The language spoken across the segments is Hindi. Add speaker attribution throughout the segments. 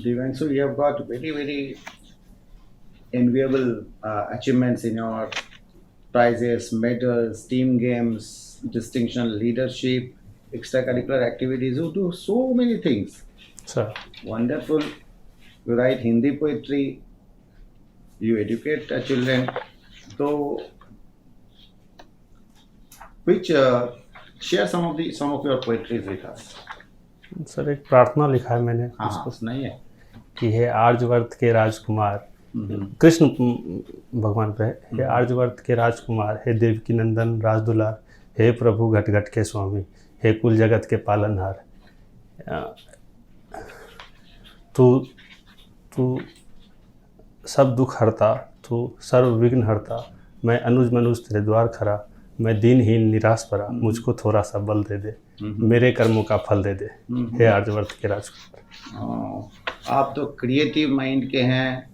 Speaker 1: Devanshu, you have got very, very enviable achievements in your prizes, medals, team games, distinction, leadership, extracurricular activities. You do so many things.
Speaker 2: Sir,
Speaker 1: Wonderful. You write Hindi poetry. You educate children. So, which share some of your poetries with us.
Speaker 2: Sir एक प्रार्थना लिखा है मैंने
Speaker 1: हाँ
Speaker 2: उसको
Speaker 1: सुनाइए.
Speaker 2: कि हे आर्यवर्त के राजकुमार, कृष्ण भगवान पे है, हे आर्यवर्त के राजकुमार, हे देवकी नंदन राजदुलार, हे प्रभु घट घट के स्वामी, हे कुल जगत के पालनहार। तू तू सब दुख हरता, तू सर्व विघ्न हरता, मैं अनुज मनुज तेरे द्वार खरा, मैं दीनहीन निराश परा, मुझको थोड़ा सा बल दे दे, मेरे कर्मों का फल दे दे, हे आर्यवर्त के राजकुमार।
Speaker 1: आप तो क्रिएटिव माइंड के हैं,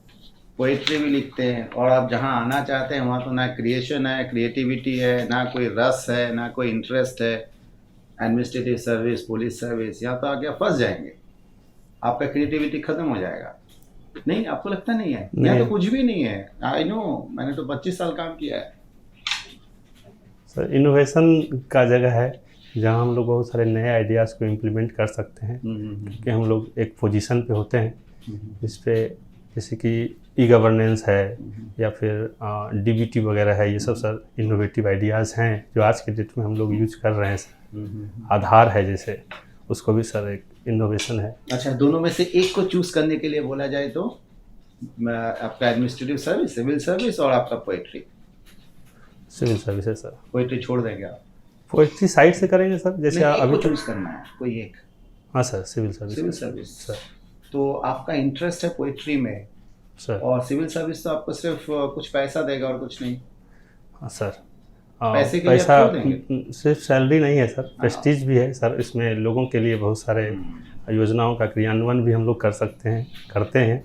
Speaker 1: पोइट्री भी लिखते हैं, और आप जहाँ आना चाहते हैं वहाँ तो ना क्रिएशन है, क्रिएटिविटी है, ना कोई रस है, ना कोई इंटरेस्ट है। एडमिनिस्ट्रेटिव सर्विस, पुलिस सर्विस, यहाँ तो आके फंस जाएंगे, आपका क्रिएटिविटी खत्म हो जाएगा। नहीं, आपको लगता नहीं है? यहाँ तो कुछ भी नहीं है। आई नो, मैंने तो 25 साल काम किया है।
Speaker 2: सर इनोवेशन का जगह है जहाँ हम लोग बहुत सारे नए आइडियाज़ को इम्प्लीमेंट कर सकते हैं, क्योंकि हम लोग एक पोजीशन पे होते हैं जिस पे जैसे कि ई गवर्नेंस है या फिर डीबीटी वगैरह है, ये सब सर इनोवेटिव आइडियाज़ हैं जो आज के डेट में हम लोग यूज कर रहे हैं सर। आधार है जैसे, उसको भी सर एक इनोवेशन है।
Speaker 1: अच्छा, दोनों में से एक को चूज करने के लिए बोला जाए तो आपका एडमिनिस्ट्रेटिव सर्विस, सिविल सर्विस और आपका पोइट्री?
Speaker 2: सिविल सर्विस है सर।
Speaker 1: पोइट्री छोड़ देंगे आप?
Speaker 2: पोइट्री साइड से करेंगे सर, जैसे अभी
Speaker 1: चूज करना है कोई एक।
Speaker 2: हाँ sir, civil service.
Speaker 1: Civil service
Speaker 2: sir.
Speaker 1: तो आपका इंटरेस्ट है पोइट्री में
Speaker 2: सर,
Speaker 1: और सिविल सर्विस तो आपको सिर्फ कुछ पैसा देगा और कुछ नहीं।
Speaker 2: हाँ सर।
Speaker 1: पैसे के लिए
Speaker 2: पैसा
Speaker 1: आप क्यों देंगे?
Speaker 2: सिर्फ सैलरी नहीं है सर, प्रेस्टीज भी है सर। इसमें लोगों के लिए बहुत सारे योजनाओं का क्रियान्वयन भी हम लोग कर सकते हैं, करते हैं,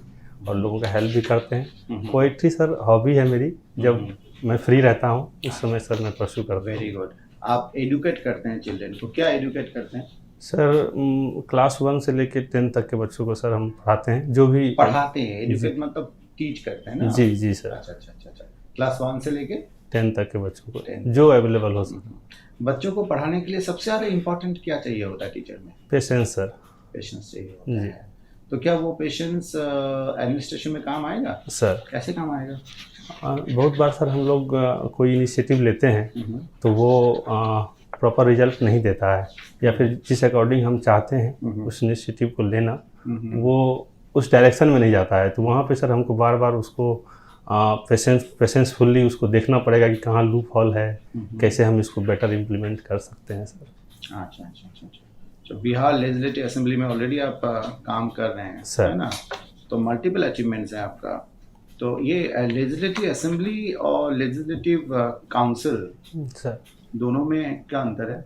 Speaker 2: और लोगों का हेल्प भी करते हैं। पोइट्री सर हॉबी है मेरी, जब मैं फ्री रहता हूँ उस समय सर मैं परस्यू करता हूँ।
Speaker 1: Very good. आप एडुकेट करते हैं चिल्ड्रन को, क्या एडुकेट करते हैं?
Speaker 2: सर क्लास 1 से लेकर 10 तक के बच्चों को सर हम पढ़ाते हैं, जो भी
Speaker 1: पढ़ाते हैं। एडुकेट मतलब टीच करते हैं ना?
Speaker 2: जी जी सर।
Speaker 1: अच्छा अच्छा अच्छा अच्छा। क्लास 1 से लेके
Speaker 2: 10 तक के बच्चों को जो अवेलेबल हो सके।
Speaker 1: बच्चों को पढ़ाने के लिए सबसे ज़्यादा इम्पोर्टेंट क्या चाहिए होता है टीचर में?
Speaker 2: Patience sir.
Speaker 1: पेशेंस चाहिए होता है। तो क्या वो पेशेंस एडमिनिस्ट्रेशन में काम आएगा
Speaker 2: सर?
Speaker 1: कैसे काम आएगा?
Speaker 2: बहुत बार सर हम लोग कोई इनिशिएटिव लेते हैं तो वो प्रॉपर रिजल्ट नहीं देता है, या फिर जिस अकॉर्डिंग हम चाहते हैं उस इनिशिएटिव को लेना, वो उस डायरेक्शन में नहीं जाता है। तो वहाँ पे सर हमको बार बार उसको पेशेंसफुल्ली उसको देखना पड़ेगा कि कहाँ लूप हॉल है, कैसे हम इसको बेटर इम्प्लीमेंट कर सकते हैं सर।
Speaker 1: अच्छा अच्छा अच्छा अच्छा। तो बिहार लेजिस्लेटिव असेंबली में ऑलरेडी आप काम कर रहे हैं
Speaker 2: सर,
Speaker 1: है ना? तो मल्टीपल अचीवमेंट्स हैं आपका। तो ये लेजिस्लेटिव असेंबली और लेजिस्लेटिव काउंसिल
Speaker 2: सर
Speaker 1: दोनों में क्या अंतर है?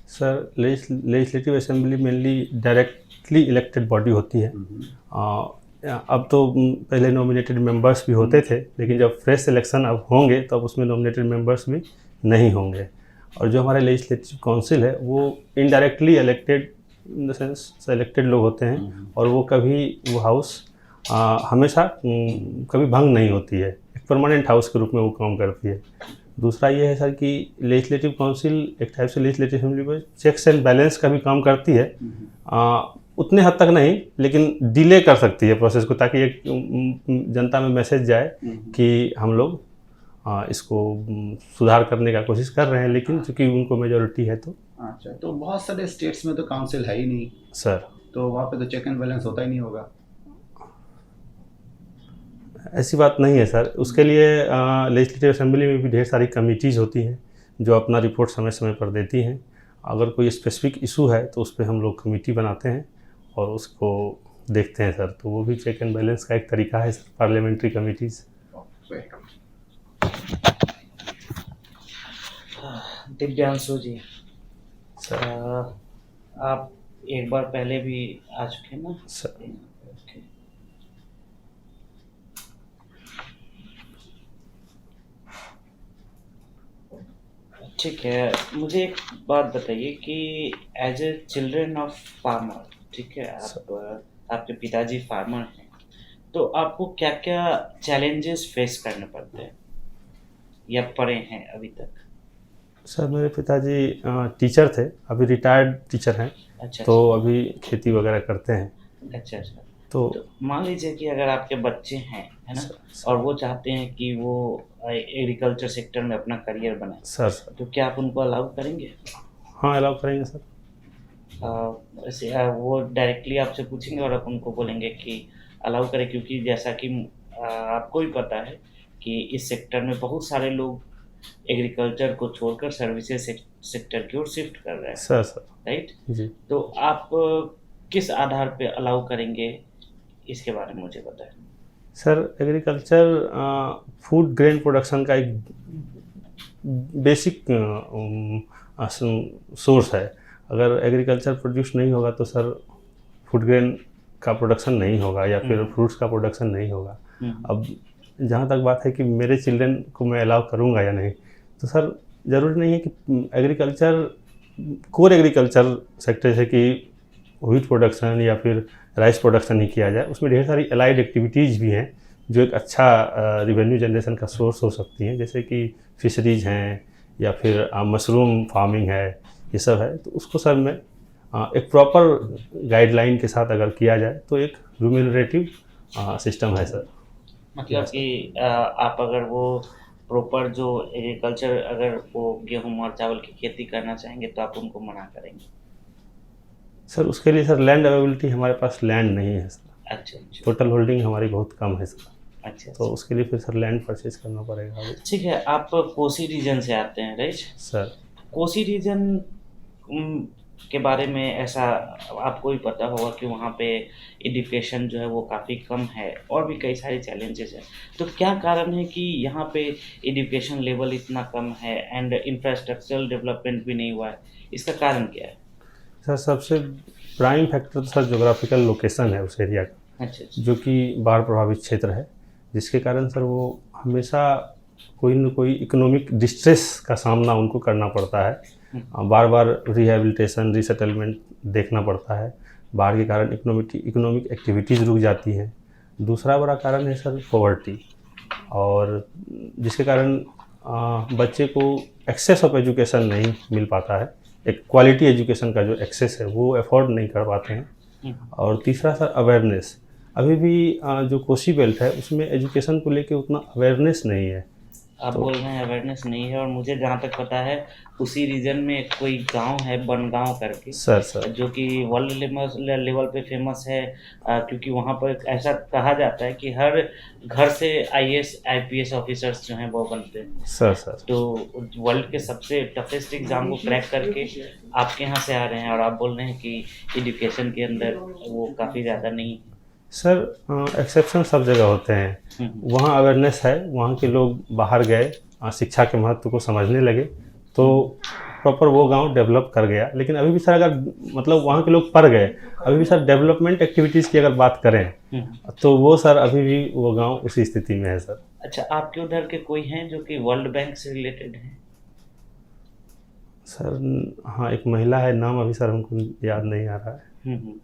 Speaker 2: Sir legislative assembly mainly directly elected body होती है। अब तो पहले नॉमिनेटेड मेंबर्स भी होते थे, लेकिन जब फ्रेश इलेक्शन अब होंगे तो अब उसमें नॉमिनेटेड मेंबर्स भी नहीं होंगे। और जो हमारे लेजिस्लेटिव काउंसिल है वो indirectly elected in the sense selected लोग होते हैं, और वो कभी वो हाउस हमेशा कभी भंग नहीं होती है, एक परमानेंट हाउस के रूप में वो काम करती है। दूसरा ये है सर कि लेजिस्लेटिव काउंसिल एक टाइप से लेजिस्लेटिव असेंबली में चेक्स एंड बैलेंस का भी काम करती है। उतने हद तक नहीं, लेकिन डिले कर सकती है प्रोसेस को, ताकि एक जनता में मैसेज जाए कि हम लोग इसको सुधार करने का कोशिश कर रहे हैं, लेकिन चूंकि उनको मेजॉरिटी है तो।
Speaker 1: अच्छा, तो बहुत सारे स्टेट्स में तो काउंसिल है ही नहीं
Speaker 2: सर,
Speaker 1: तो वहाँ पे तो चेक एंड बैलेंस होता ही नहीं होगा।
Speaker 2: ऐसी बात नहीं है सर। उसके लिए लेजिस्लेटिव असेंबली में भी ढेर सारी कमिटीज़ होती हैं जो अपना रिपोर्ट समय समय पर देती हैं। अगर कोई स्पेसिफिक इशू है तो उस पर हम लोग कमेटी बनाते हैं और उसको देखते हैं सर। तो वो भी चेक एंड बैलेंस का एक तरीका है sir, parliamentary committees.
Speaker 3: Divyanshu ji
Speaker 2: sir,
Speaker 3: आप एक बार पहले भी आ चुके हैं ना
Speaker 2: सर?
Speaker 3: ठीक है, मुझे एक बात बताइए कि as a children of farmer, ठीक है, आपके पिताजी फार्मर हैं, तो आपको क्या क्या चैलेंजेस फेस करने पड़ते हैं या पड़े हैं अभी तक?
Speaker 2: सर मेरे पिताजी टीचर थे, अभी रिटायर्ड टीचर हैं।
Speaker 3: अच्छा
Speaker 2: तो अभी खेती वगैरह करते हैं।
Speaker 3: अच्छा अच्छा।
Speaker 2: तो
Speaker 3: तो मान लीजिए कि अगर आपके बच्चे हैं, है ना, और वो चाहते हैं कि वो एग्रीकल्चर सेक्टर में अपना करियर बनाए,
Speaker 2: सर
Speaker 3: तो क्या आप उनको अलाउ करेंगे?
Speaker 2: हाँ अलाउ करेंगे सर।
Speaker 3: वैसे वो डायरेक्टली आपसे पूछेंगे और आप उनको बोलेंगे कि अलाउ करें, क्योंकि जैसा कि आपको भी पता है कि इस सेक्टर में बहुत सारे लोग एग्रीकल्चर को छोड़कर सर्विसेज सेक्टर की ओर शिफ्ट कर रहे हैं,
Speaker 2: सर
Speaker 3: राइट?
Speaker 2: जी।
Speaker 3: तो आप किस आधार पे अलाउ करेंगे, इसके बारे में मुझे बताएं।
Speaker 2: Sir agriculture food grain production का एक बेसिक सोर्स है। अगर एग्रीकल्चर प्रोड्यूस नहीं होगा तो सर फूड ग्रेन का प्रोडक्शन नहीं होगा या फिर फ्रूट्स का प्रोडक्शन नहीं होगा। अब जहाँ तक बात है कि मेरे चिल्ड्रन को मैं अलाउ करूँगा या नहीं, तो सर ज़रूरी नहीं है कि एग्रीकल्चर कोर एग्रीकल्चर सेक्टर है कि व्हीट प्रोडक्शन या फिर राइस प्रोडक्शन ही किया जाए। उसमें ढेर सारी अलाइड एक्टिविटीज़ भी हैं जो एक अच्छा रिवेन्यू जनरेशन का सोर्स हो सकती हैं, जैसे कि फिशरीज हैं या फिर मशरूम फार्मिंग है, ये सब है। तो उसको सर मैं एक प्रॉपर गाइडलाइन के साथ अगर किया जाए तो एक रिम्यूनरेटिव सिस्टम है सर।
Speaker 3: मतलब कि आप अगर वो प्रॉपर जो एग्रीकल्चर, अगर वो गेहूं और चावल की खेती करना चाहेंगे तो आप उनको मना करेंगे?
Speaker 2: सर उसके लिए सर लैंड अवेलेबिलिटी, हमारे पास लैंड नहीं है सर।
Speaker 3: अच्छा अच्छा
Speaker 2: टोटल होल्डिंग हमारी बहुत कम है सर।
Speaker 3: अच्छा।
Speaker 2: तो उसके लिए फिर सर लैंड परचेज करना पड़ेगा अभी।
Speaker 3: ठीक है, आप कोसी रीजन से आते हैं, राइट?
Speaker 2: सर
Speaker 3: कोसी रीजन के बारे में ऐसा आपको भी पता होगा कि वहाँ पे एजुकेशन जो है वो काफ़ी कम है और भी कई सारे चैलेंजेस हैं। तो क्या कारण है कि यहाँ पे एजुकेशन लेवल इतना कम है एंड इंफ्रास्ट्रक्चरल डेवलपमेंट भी नहीं हुआ है? इसका कारण क्या है?
Speaker 2: सर सबसे प्राइम फैक्टर तो सर जोग्राफिकल लोकेशन है उस एरिया का,
Speaker 3: अच्छा अच्छा।
Speaker 2: जो कि बाढ़ प्रभावित क्षेत्र है, जिसके कारण सर वो हमेशा कोई न कोई इकोनॉमिक डिस्ट्रेस का सामना उनको करना पड़ता है। बार बार रिहेबिलिटेशन रीसेटलमेंट देखना पड़ता है। बाढ़ के कारण इकोनॉमिक एक्टिविटीज़ रुक जाती हैं। दूसरा बड़ा कारण है सर पॉवर्टी, और जिसके कारण बच्चे को एक्सेस ऑफ एजुकेशन नहीं मिल पाता है। एक क्वालिटी एजुकेशन का जो एक्सेस है वो अफोर्ड नहीं कर पाते हैं। और तीसरा सर अवेयरनेस, अभी भी जो कोसी बेल्ट है उसमें एजुकेशन को लेके उतना अवेयरनेस नहीं है।
Speaker 3: आप बोल रहे हैं अवेयरनेस नहीं है, और मुझे जहाँ तक पता है उसी रीजन में कोई गांव है बनगांव करके,
Speaker 2: सर
Speaker 3: जो कि वर्ल्ड लेवल पे फेमस है, क्योंकि वहाँ पर ऐसा कहा जाता है कि हर घर से IAS IPS ऑफिसर्स जो हैं वो बनते हैं।
Speaker 2: सर
Speaker 3: तो वर्ल्ड के सबसे टफेस्ट एग्जाम को क्रैक करके आपके यहाँ से आ रहे हैं और आप बोल रहे हैं कि एजुकेशन के अंदर वो काफ़ी ज़्यादा नहीं है।
Speaker 2: सर एक्सेप्शन सब जगह होते हैं। वहाँ अवेयरनेस है, वहाँ के लोग बाहर गए, शिक्षा के महत्व को समझने लगे, तो प्रॉपर वो गांव डेवलप कर गया। लेकिन अभी भी सर अगर मतलब वहाँ के लोग पढ़ गए, अभी भी सर डेवलपमेंट एक्टिविटीज़ की अगर बात करें तो वो सर अभी भी वो गांव उसी स्थिति में है सर।
Speaker 3: अच्छा, आपके उधर के कोई हैं जो कि वर्ल्ड बैंक से रिलेटेड हैं?
Speaker 2: सर हाँ एक महिला है, नाम अभी सर हमको याद नहीं आ रहा है।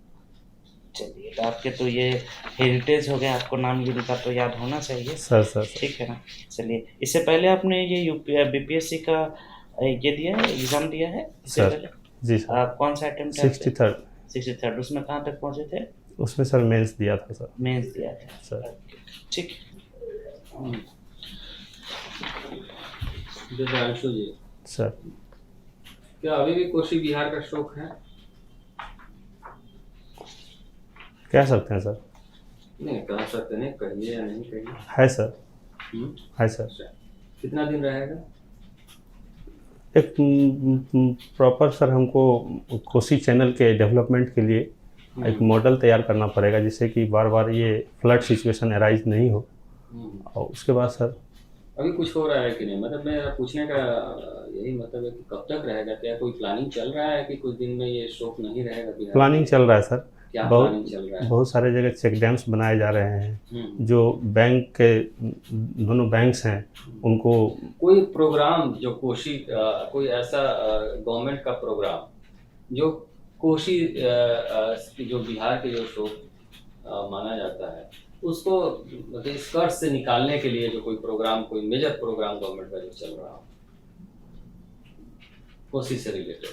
Speaker 3: चलिए, तो आपके तो ये हेरिटेज हो गया, आपको नाम जिनका तो याद होना चाहिए।
Speaker 2: सर
Speaker 3: ठीक है ना। चलिए, इससे पहले आपने ये BPSC का ये दिया है, एग्ज़ाम दिया है इससे
Speaker 2: सर?
Speaker 3: पहले?
Speaker 2: जी सर।
Speaker 3: कौन सा अटेम्प्ट? 63rd। उसमें कहाँ तक पहुँचे थे?
Speaker 2: उसमें सर मेंस दिया था सर।
Speaker 3: मेंस दिया था
Speaker 2: सर।
Speaker 3: ठीक।
Speaker 4: दिव्यांशु जी,
Speaker 2: सर
Speaker 4: क्या अभी भी कोसी बिहार का शौक है?
Speaker 2: कह सकते हैं सर।
Speaker 4: नहीं कह सकते, नहीं कहिए या नहीं कहिए।
Speaker 2: है सर। है सर।
Speaker 4: कितना दिन रहेगा?
Speaker 2: एक प्रॉपर सर हमको कोसी चैनल के डेवलपमेंट के लिए एक मॉडल तैयार करना पड़ेगा, जिससे कि बार बार ये फ्लड सिचुएशन अराइज नहीं हो। और उसके बाद सर
Speaker 4: अभी कुछ हो रहा है कि नहीं? मतलब मेरा पूछने का यही मतलब है कि कब तक रहेगा? क्या कोई प्लानिंग चल रहा है कि कुछ दिन में ये शौक नहीं रहेगा बिहार?
Speaker 2: प्लानिंग चल रहा है सर।
Speaker 4: क्या प्लानिंग चल रहा है?
Speaker 2: बहुत सारे जगह चेक डैम्स बनाए जा रहे हैं। जो बैंक के दोनों बैंक्स हैं उनको
Speaker 4: कोई प्रोग्राम जो कोसी कोई ऐसा गवर्नमेंट का प्रोग्राम जो कोसी जो बिहार के जो शौक माना जाता है, उसको मतलब इस कर्ज से निकालने के लिए जो कोई प्रोग्राम, कोई मेजर प्रोग्राम गवर्नमेंट का जो चल रहा हो कोसी से रिलेटेड,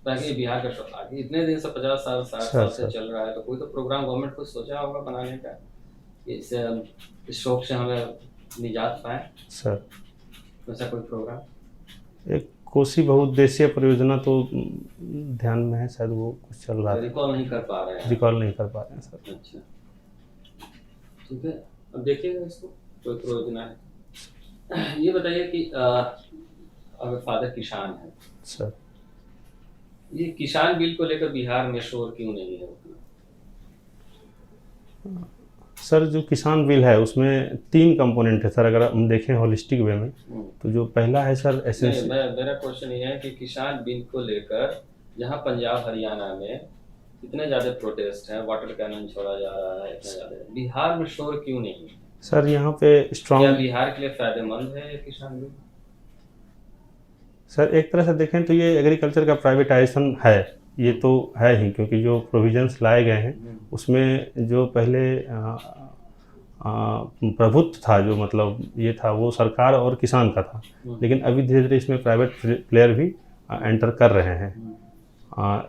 Speaker 4: ताकि बिहार का शौक आगे इतने दिन से 50 साल 60 साल से चल रहा है, तो कोई तो प्रोग्राम गवर्नमेंट को सोचा होगा बनाने का, इस शौक से हमें निजात पाए,
Speaker 2: सर
Speaker 4: वैसा कोई प्रोग्राम।
Speaker 2: एक कोसी बहुउद्देशीय परियोजना तो ध्यान में है, शायद वो कुछ चल रहा है,
Speaker 4: रिकॉल नहीं कर पा रहे हैं।
Speaker 2: रिकॉल नहीं कर पा रहे हैं सर।
Speaker 4: अच्छा, ठीक है, अब देखिएगा इसको, कोई परियोजना है। ये बताइए कि अगर फादर किसान है
Speaker 2: सर,
Speaker 4: ये किसान बिल को लेकर बिहार में शोर क्यों नहीं है उतना?
Speaker 2: सर जो किसान बिल है उसमें 3 कंपोनेंट है सर, अगर हम देखें होलिस्टिक वे में, तो जो पहला है सर
Speaker 4: नहीं, मेरा क्वेश्चन ये है कि किसान बिल को लेकर जहां पंजाब हरियाणा में इतने ज्यादा प्रोटेस्ट है, वाटर कैनन छोड़ा जा रहा है, इतना ज्यादा, बिहार में शोर क्यों नहीं है?
Speaker 2: सर यहाँ पे
Speaker 4: क्या
Speaker 2: स्ट्रॉन्ग,
Speaker 4: बिहार के लिए फायदेमंद है ये किसान बिल?
Speaker 2: सर एक तरह से देखें तो ये एग्रीकल्चर का प्राइवेटाइजेशन है, ये तो है ही, क्योंकि जो प्रोविजंस लाए गए हैं उसमें जो पहले प्रभुत्व था, जो मतलब ये था वो सरकार और किसान का था, लेकिन अभी धीरे धीरे इसमें प्राइवेट प्लेयर भी एंटर कर रहे हैं।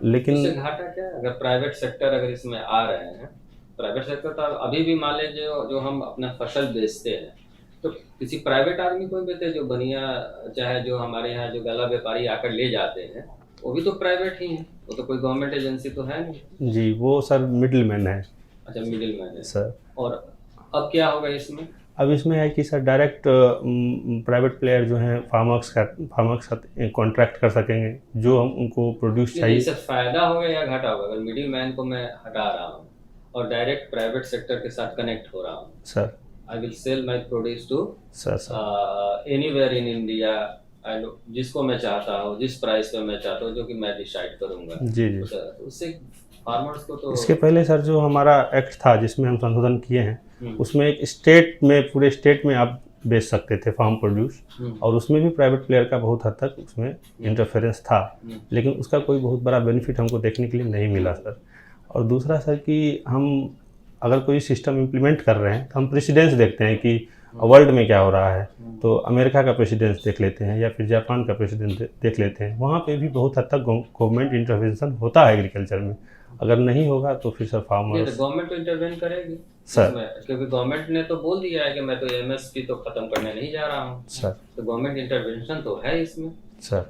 Speaker 2: लेकिन
Speaker 4: इससे घाटा क्या है अगर प्राइवेट सेक्टर अगर इसमें आ रहे हैं? प्राइवेट सेक्टर तो अभी भी मान लीजिए जो हम अपना फसल बेचते हैं तो किसी प्राइवेट आदमी को भी बेचते हैं, जो बनिया चाहे जो हमारे यहाँ जो गला व्यापारी आकर ले जाते हैं वो भी तो प्राइवेट ही है, वो तो कोई गवर्नमेंट एजेंसी तो है नहीं।
Speaker 2: जी वो सर मिडिल मैन है।
Speaker 4: अच्छा, मिडिल मैन है
Speaker 2: सर।
Speaker 4: और अब क्या होगा इसमें?
Speaker 2: अब इसमें है कि सर डायरेक्ट प्राइवेट प्लेयर जो हैं फार्मर्स के साथ कॉन्ट्रैक्ट कर सकेंगे, जो हम उनको प्रोड्यूस चाहिए।
Speaker 4: इससे फायदा होगा या घाटा होगा अगर मिडिल मैन को मैं हटा रहा हूँ और डायरेक्ट प्राइवेट सेक्टर के साथ कनेक्ट हो रहा हूँ?
Speaker 2: Sir
Speaker 4: I will sell my produce to
Speaker 2: sir
Speaker 4: anywhere in India, जिसको मैं चाहता हूँ, जिस प्राइस पे मैं चाहता हूँ, जो कि मैं डिसाइड करूंगा।
Speaker 2: जी जी।
Speaker 4: तो उससे फार्मर्स को तो
Speaker 2: इसके पहले सर जो हमारा एक्ट था जिसमें हम संशोधन किए हैं, उसमें एक स्टेट में, पूरे स्टेट में आप बेच सकते थे फार्म प्रोड्यूस, और उसमें भी प्राइवेट प्लेयर का बहुत हद तक उसमें इंटरफेरेंस था, लेकिन उसका कोई बहुत बड़ा बेनिफिट हमको देखने के लिए नहीं मिला सर। और दूसरा सर कि हम अगर कोई सिस्टम इम्प्लीमेंट कर रहे हैं तो हम प्रेसिडेंस देखते हैं कि वर्ल्ड में क्या हो रहा है, तो अमेरिका का प्रेसिडेंस देख लेते हैं या फिर जापान का प्रेसिडेंस देख लेते हैं, वहाँ पे भी बहुत हद तक गवर्नमेंट इंटरवेंशन होता है एग्रीकल्चर में। अगर नहीं होगा तो फिर सर फार्मर्स,
Speaker 4: गवर्नमेंट तो इंटरवेन करेगी
Speaker 2: सर,
Speaker 4: क्योंकि गवर्नमेंट ने तो बोल दिया है कि मैं तो एमएसपी तो खत्म करने नहीं जा रहा हूँ
Speaker 2: सर,
Speaker 4: तो गवर्नमेंट इंटरवेंशन तो है इसमें
Speaker 2: सर।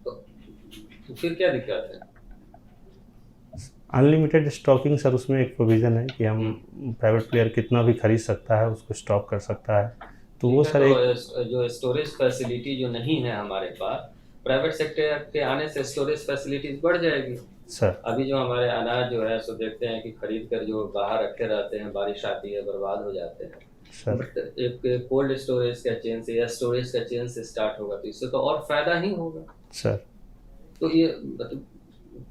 Speaker 4: तो फिर क्या दिक्कत है?
Speaker 2: अनलिमिटेड स्टॉकिंग सर, उसमें एक प्रोविज़न है कि हम प्राइवेट प्लेयर कितना भी खरीद सकता है, उसको स्टॉक कर सकता है, तो वो सर एक
Speaker 4: जो स्टोरेज फैसिलिटी जो नहीं है हमारे पास, प्राइवेट सेक्टर के आने से स्टोरेज फैसिलिटीज बढ़ जाएगी
Speaker 2: सर।
Speaker 4: अभी जो हमारे अनाज जो है सो देखते हैं कि खरीद कर जो बाहर रखे रहते हैं, बारिश आती है बर्बाद हो जाते हैं
Speaker 2: सर।
Speaker 4: बट एक कोल्ड स्टोरेज का चेन से या स्टोरेज का चेन से स्टार्ट होगा तो इससे तो और फायदा ही होगा
Speaker 2: सर।
Speaker 4: तो ये मतलब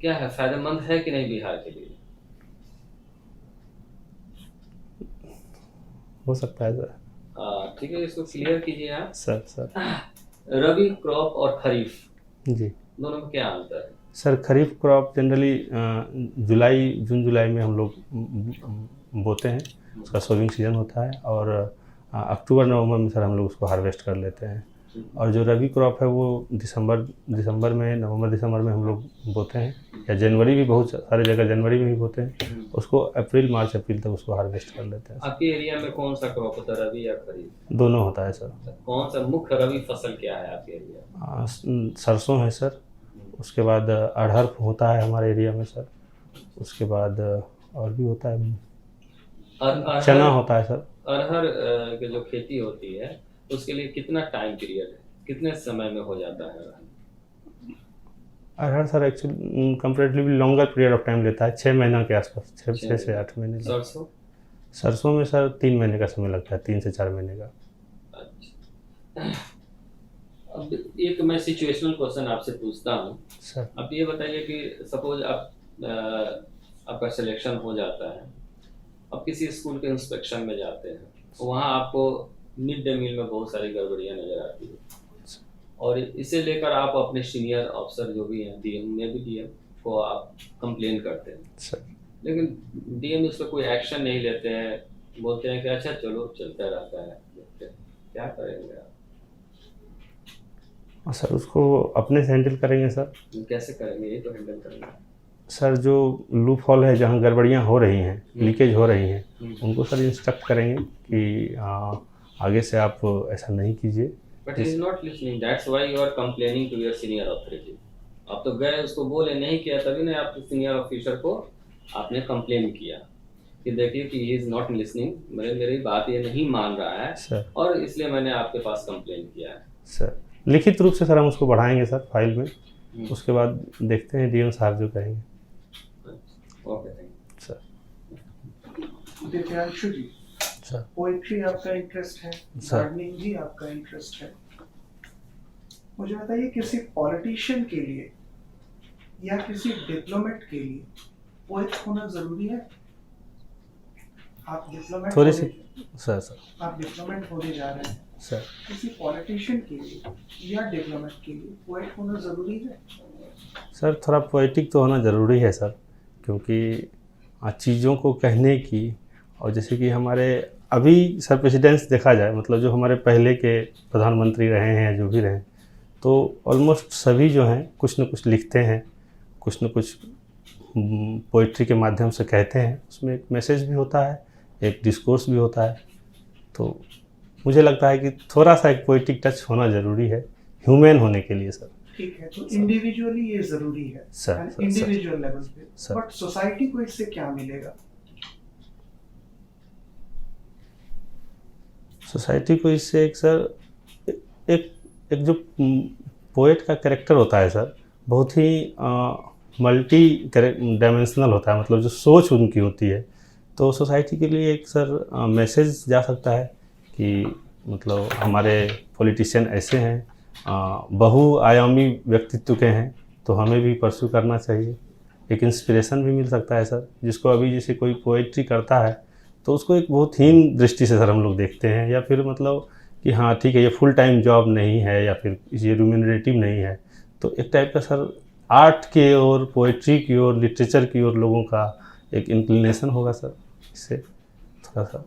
Speaker 4: क्या है, फायदेमंद है कि नहीं बिहार के लिए?
Speaker 2: हो सकता है सर।
Speaker 4: ठीक है, इसको क्लियर कीजिए आप।
Speaker 2: सर सर
Speaker 4: रबी क्रॉप और खरीफ
Speaker 2: जी
Speaker 4: दोनों में क्या अंतर है?
Speaker 2: सर, खरीफ क्रॉप जनरली जून जुलाई में हम लोग बोते हैं, उसका सोविंग सीजन होता है, और अक्टूबर नवंबर में सर हम लोग उसको हार्वेस्ट कर लेते हैं। और जो रबी क्रॉप है वो दिसंबर में, नवंबर दिसंबर में हम लोग बोते हैं, या जनवरी भी, बहुत सारे जगह जनवरी में भी बोते हैं, उसको अप्रैल मार्च अप्रैल तक उसको हार्वेस्ट कर लेते हैं।
Speaker 4: आपके एरिया में कौन सा क्रॉप होता है, रबी या खरीफ?
Speaker 2: दोनों होता है सर।
Speaker 4: कौन सा मुख्य रबी फसल क्या है आपके एरिया?
Speaker 2: सरसों है सर, उसके बाद अरहर होता है हमारे एरिया में सर, उसके बाद और भी होता है, चना होता है सर।
Speaker 4: अरहर की जो खेती होती है उसके लिए कितना टाइम पीरियड है, कितने समय में हो जाता है?
Speaker 2: अरहर sir actually comparatively longer period of time लेता है, 6 महीना के आसपास, 6 से 8 महीने का। सरसों में सर 3 महीने का समय लगता है, 3 से 4 महीने का।
Speaker 4: अच्छा, अब एक मैं सिचुएशनल क्वेश्चन आपसे पूछता हूँ
Speaker 2: सर।
Speaker 4: आप ये बताइए कि सपोज आपका सिलेक्शन हो जाता है, आप किसी स्कूल के इंस्पेक्शन में जाते हैं, वहाँ आपको मिड डे मील में बहुत सारी गड़बड़ियाँ नजर आती है, और इसे लेकर आप अपने सीनियर अफसर जो भी हैं, डीएम में भी डीएम को आप कंप्लेन करते हैं
Speaker 2: सर।
Speaker 4: लेकिन डीएम इस पर कोई एक्शन नहीं लेते हैं, बोलते हैं कि अच्छा चलो चलता रहता है, देखते हैं। क्या करेंगे आप?
Speaker 2: सर उसको अपने से हैंडल करेंगे सर।
Speaker 4: कैसे करेंगे, ये तो हैंडल करेंगे।
Speaker 2: सर जो लूप हॉल है, जहाँ गड़बड़ियाँ हो रही हैं, लीकेज हो रही हैं, उनको सर इंस्ट्रक्ट करेंगे कि आगे से आप ऐसा नहीं कीजिए।
Speaker 4: But he is not listening, that's why you are complaining to your senior authority. आप तो गए उसको बोले, नहीं किया, तभी ना आप सीनियर ऑफिसर को आपने कंप्लेन किया कि देखिए कि ही इज नॉट लिसनिंग, मेरी बात ये नहीं मान रहा है
Speaker 2: सर
Speaker 4: और इसलिए मैंने आपके पास कंप्लेन किया है।
Speaker 2: सर लिखित रूप से सर हम उसको बढ़ाएंगे सर फाइल में, उसके बाद देखते हैं डीएम साहब जो कहेंगे।
Speaker 4: Okay, thank you
Speaker 2: sir.
Speaker 5: Divyanshu ji,
Speaker 2: sir
Speaker 5: poetry आपका इंटरेस्ट है,
Speaker 2: सर।
Speaker 5: गार्डनिंग भी आपका इंटरेस्ट है। मुझे बताइए, किसी पॉलिटिशियन के लिए या किसी डिप्लोमेट के लिए पोएट होना जरूरी है? आप डिप्लोमेट
Speaker 2: थोड़ी सी सर
Speaker 5: आप डिप्लोमेट होने जा रहे हैं,
Speaker 2: सर
Speaker 5: किसी पॉलिटिशियन के लिए या डिप्लोमेट के लिए पोएट होना जरूरी है?
Speaker 2: सर थोड़ा पोएटिक तो होना ज़रूरी है सर, क्योंकि चीज़ों को कहने की, और जैसे कि हमारे अभी सर प्रेसिडेंट्स देखा जाए, मतलब जो हमारे पहले के प्रधानमंत्री रहे हैं, जो भी रहे, तो ऑलमोस्ट सभी जो हैं कुछ न कुछ लिखते हैं, कुछ न कुछ पोइट्री के माध्यम से कहते हैं। उसमें एक मैसेज भी होता है, एक डिस्कोर्स भी होता है। तो मुझे लगता है कि थोड़ा सा एक पोइटिक टच होना ज़रूरी है ह्यूमन होने के लिए सर।
Speaker 5: ठीक है, तो इंडिविजुअली ये जरूरी है,
Speaker 2: सर
Speaker 5: इंडिविजुअल लेवल पे,
Speaker 2: सर।
Speaker 5: बट सोसाइटी को इससे क्या मिलेगा?
Speaker 2: सोसाइटी को इससे एक सर एक एक जो पोएट का कैरेक्टर होता है सर, बहुत ही मल्टी डायमेंशनल होता है, मतलब जो सोच उनकी होती है। तो सोसाइटी के लिए एक सर मैसेज जा सकता है कि मतलब हमारे पॉलिटिशियन ऐसे हैं, बहुआयामी व्यक्तित्व के हैं, तो हमें भी परस्यू करना चाहिए। एक इंस्पिरेशन भी मिल सकता है सर, जिसको अभी जैसे कोई पोएट्री करता है तो उसको एक बहुत हीन दृष्टि से सर हम लोग देखते हैं, या फिर मतलब कि हाँ ठीक है ये फुल टाइम जॉब नहीं है, या फिर ये रिम्यूनरेटिव नहीं है। तो एक टाइप का सर आर्ट की ओर, पोएट्री की ओर, लिटरेचर की ओर लोगों का एक इंक्लिनेशन होगा सर, इससे थोड़ा सा।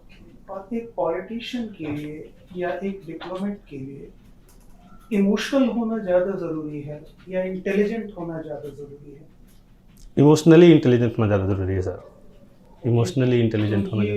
Speaker 5: और एक पॉलिटिशियन के लिए या एक डिप्लोमेट के लिए इमोशनल होना ज़्यादा ज़रूरी है या इंटेलिजेंट होना ज़्यादा ज़रूरी है?
Speaker 2: इमोशनली इंटेलिजेंट होना ज़्यादा ज़रूरी है सर, इमोशनली इंटेलिजेंट होना
Speaker 5: ये